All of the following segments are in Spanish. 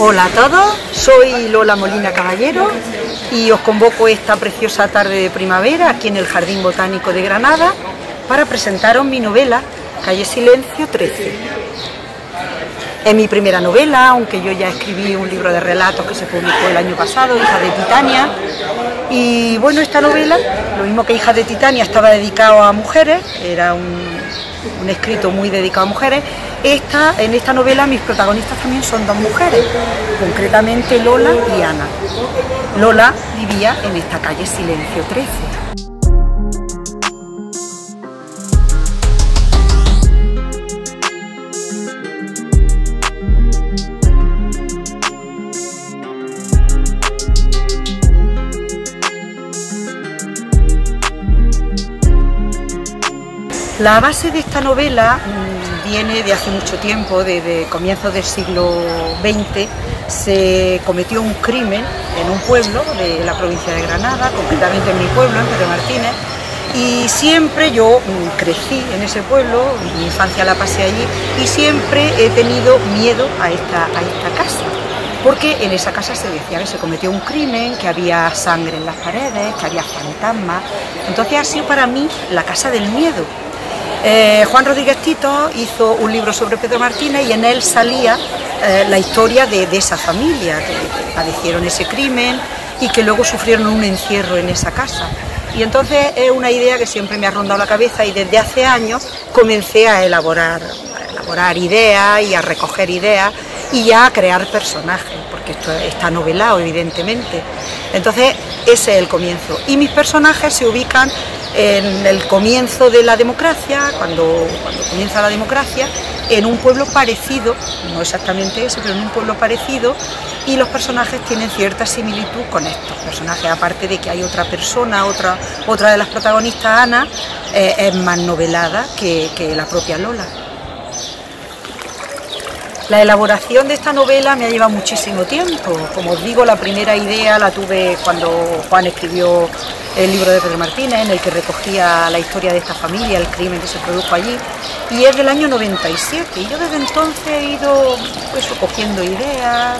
Hola a todos, soy Lola Molina Caballero y os convoco esta preciosa tarde de primavera aquí en el Jardín Botánico de Granada para presentaros mi novela Calle Silencio 13. Es mi primera novela, aunque yo ya escribí un libro de relatos que se publicó el año pasado, Hija de Titania. Y bueno, esta novela, lo mismo que Hija de Titania, estaba dedicado a mujeres, era un escrito muy dedicado a mujeres. En esta novela mis protagonistas también son dos mujeres, concretamente Lola y Ana. Lola vivía en esta calle Silencio 13. La base de esta novela viene de hace mucho tiempo, desde comienzos del siglo XX. Se cometió un crimen en un pueblo de la provincia de Granada, concretamente en mi pueblo, en Pedro Martínez, y siempre yo crecí en ese pueblo, mi infancia la pasé allí, y siempre he tenido miedo a esta casa, porque en esa casa se decía que se cometió un crimen, que había sangre en las paredes, que había fantasmas. Entonces ha sido para mí la casa del miedo. Juan Rodríguez Tito hizo un libro sobre Pedro Martínez y en él salía la historia de esa familia que padecieron ese crimen y que luego sufrieron un encierro en esa casa. Y entonces es una idea que siempre me ha rondado la cabeza y desde hace años comencé a elaborar ideas y a recoger ideas y ya a crear personajes, porque esto está novelado evidentemente. Entonces ese es el comienzo y mis personajes se ubican en el comienzo de la democracia, cuando comienza la democracia, en un pueblo parecido, no exactamente ese, pero en un pueblo parecido, y los personajes tienen cierta similitud con estos personajes, aparte de que hay otra persona, otra de las protagonistas, Ana, es más novelada que la propia Lola. La elaboración de esta novela me ha llevado muchísimo tiempo. Como os digo, la primera idea la tuve cuando Juan escribió el libro de Pedro Martínez, en el que recogía la historia de esta familia, el crimen que se produjo allí, y es del año 97, y yo desde entonces he ido cogiendo ideas,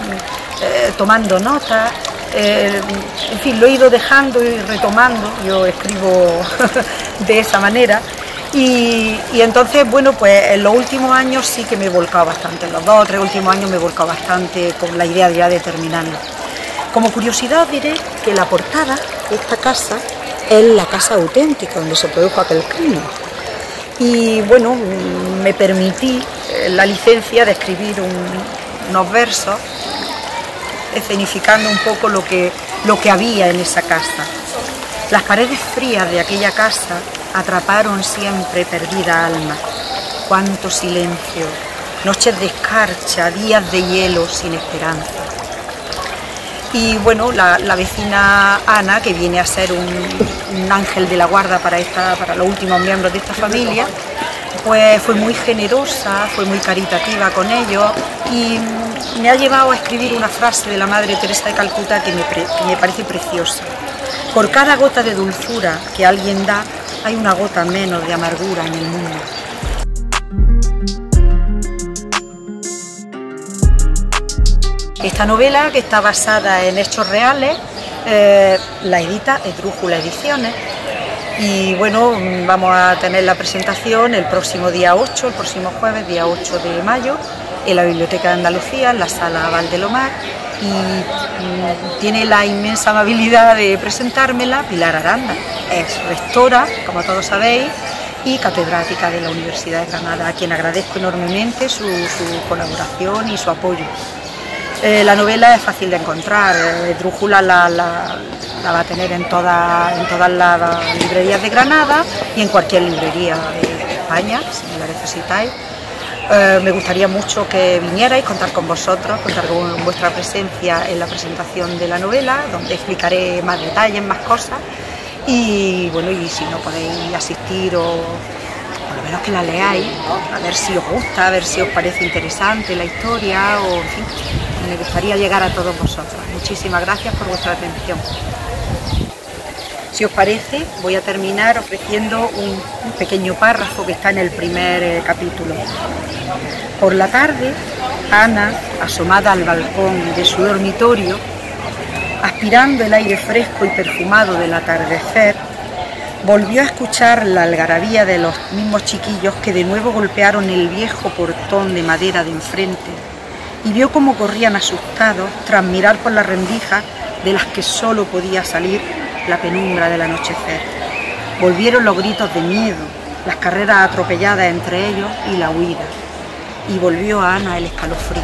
tomando notas, en fin, lo he ido dejando y retomando, yo escribo de esa manera. Y entonces, bueno, pues en los últimos años sí que me he volcado bastante, en los 2 o 3 últimos años me he volcado bastante con la idea ya de terminarlo. Como curiosidad os diré que la portada de esta casa es la casa auténtica donde se produjo aquel crimen. Y bueno, me permití la licencia de escribir unos versos escenificando un poco lo que había en esa casa. Las paredes frías de aquella casa atraparon siempre perdida alma. Cuánto silencio, noches de escarcha, días de hielo sin esperanza. Y bueno, la vecina Ana, que viene a ser un ángel de la guarda para los últimos miembros de esta familia, pues fue muy generosa, fue muy caritativa con ellos y me ha llevado a escribir una frase de la Madre Teresa de Calcuta que me parece preciosa. Por cada gota de dulzura que alguien da, hay una gota menos de amargura en el mundo. Esta novela, que está basada en hechos reales, la edita Esdrújula Ediciones. Y bueno, vamos a tener la presentación el próximo día 8, el próximo jueves, día 8 de mayo, en la Biblioteca de Andalucía, en la Sala Valdelomar. Y tiene la inmensa amabilidad de presentármela Pilar Aranda. Es rectora, como todos sabéis, y catedrática de la Universidad de Granada, a quien agradezco enormemente su colaboración y su apoyo. La novela es fácil de encontrar, Esdrújula la va a tener en todas las librerías de Granada y en cualquier librería de España, si la necesitáis. Me gustaría mucho que vinierais, contar con vosotros, contar con vuestra presencia en la presentación de la novela, donde explicaré más detalles, más cosas. Y bueno, y si no podéis asistir o por lo menos que la leáis, a ver si os gusta, a ver si os parece interesante la historia, o en fin, me gustaría llegar a todos vosotros. Muchísimas gracias por vuestra atención. Si os parece, voy a terminar ofreciendo un pequeño párrafo que está en el primer capítulo. Por la tarde, Ana, asomada al balcón de su dormitorio, aspirando el aire fresco y perfumado del atardecer, volvió a escuchar la algarabía de los mismos chiquillos que de nuevo golpearon el viejo portón de madera de enfrente y vio cómo corrían asustados tras mirar por las rendijas de las que solo podía salir la penumbra del anochecer. Volvieron los gritos de miedo, las carreras atropelladas entre ellos y la huida, y volvió a Ana el escalofrío.